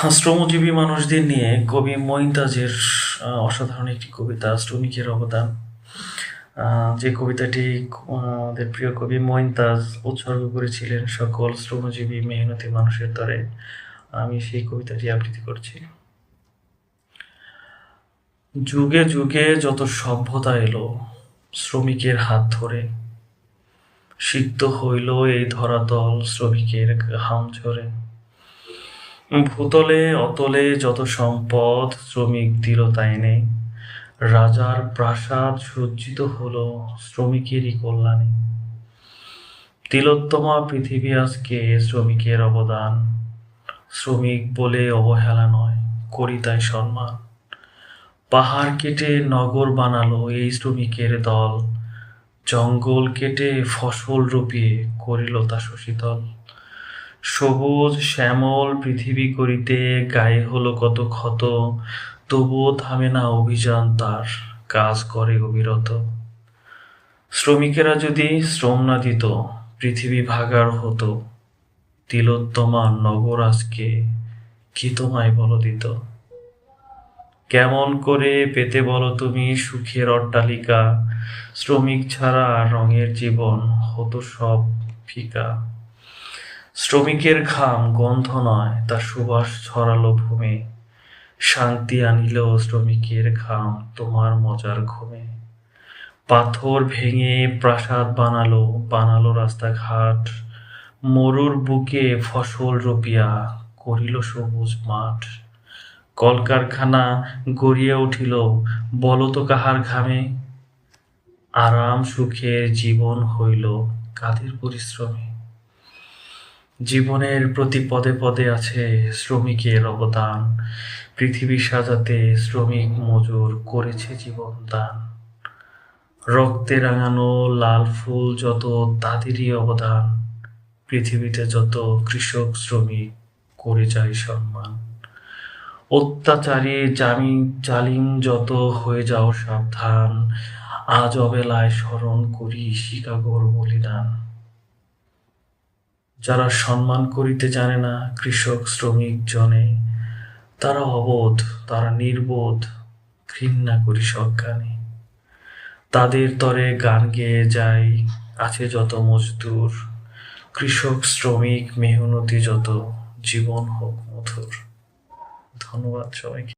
শ্রমজীবী মানুষদের নিয়ে কবি মইনতাজের অসাধারণ একটি কবিতা শ্রমিকের অবদান। যে কবিতাটি আমাদের প্রিয় কবি মইনতাজ উৎসর্গ করেছিলেন সকল শ্রমজীবী মেহনতি মানুষের তরে, আমি সেই কবিতাটি আবৃত্তি করছি। যুগে যুগে যত সভ্যতা এলো শ্রমিকের হাত ধরে, সিক্ত হইল এই ধরাতল শ্রমিকের ঘাম ঝরে। ভূতলে অতলে যত সম্পদ শ্রমিক দিল তাই নেই, রাজার প্রাসাদ সজ্জিত হলো শ্রমিকেরই কল্যাণে। তিলোত্তমা পৃথিবী আজকে শ্রমিকের অবদান, শ্রমিক বলে অবহেলা নয়, করি তাই সম্মান। পাহাড় কেটে নগর বানালো এই শ্রমিকের দল, জঙ্গল কেটে ফসল রুপিয়ে করিল তা শশীতল। সবুজ শ্যামল পৃথিবী করিতে গায়ে হলো কত ক্ষত, তবুও থামে না অভিযান তার, কাজ করে অবিরত। শ্রমিকেরা যদি শ্রম না দিত পৃথিবী ভাগার হতো, তিলোত্তমা নগর আজকে কি তোমায় বল দিত। কেমন করে পেতে বলো তুমি সুখের অট্টালিকা, শ্রমিক ছাড়া রঙের জীবন হতো সব ফিকা। শ্রমিকের ঘাম গন্ধ নয় তা সুবাস ছড়ালো ভূমে, শান্তি আনিল শ্রমিকের ঘাম তোমার মজার ঘুমে। পাথর ভেঙে প্রাসাদ বানালো বানালো রাস্তাঘাট, মরুর বুকে ফসল রোপিয়া করিল সবুজ মাঠ। কলকারখানা গড়িয়া উঠিল বলো তো কাহার ঘামে, আরাম সুখের জীবন হইল কাদের পরিশ্রমে। জীবনের প্রতি পদে পদে আছে শ্রমিকের অবদান, পৃথিবী সাজাতে শ্রমিক মজুর করেছে জীবন দান। রক্তে রাঙানো লাল ফুল যত তাদেরই অবদান, পৃথিবীতে যত কৃষক শ্রমিক করে যায় সম্মান। অত্যাচারী জালিম যত হয়ে যাও সাবধান, আজ অবেলায় স্মরণ করি শিকাগোর বলিদান। যারা সম্মান করিতে জানে না কৃষক শ্রমিক জনে, তারা অবোধ তারা নির্বোধ, ঘৃণা করি সজ্ঞানে। তাদের তরে গান গেয়ে যাই আছে যত মজদুর, কৃষক শ্রমিক মেহনতি যত, জীবন হোক মধুর। ধন্যবাদ সবাইকে।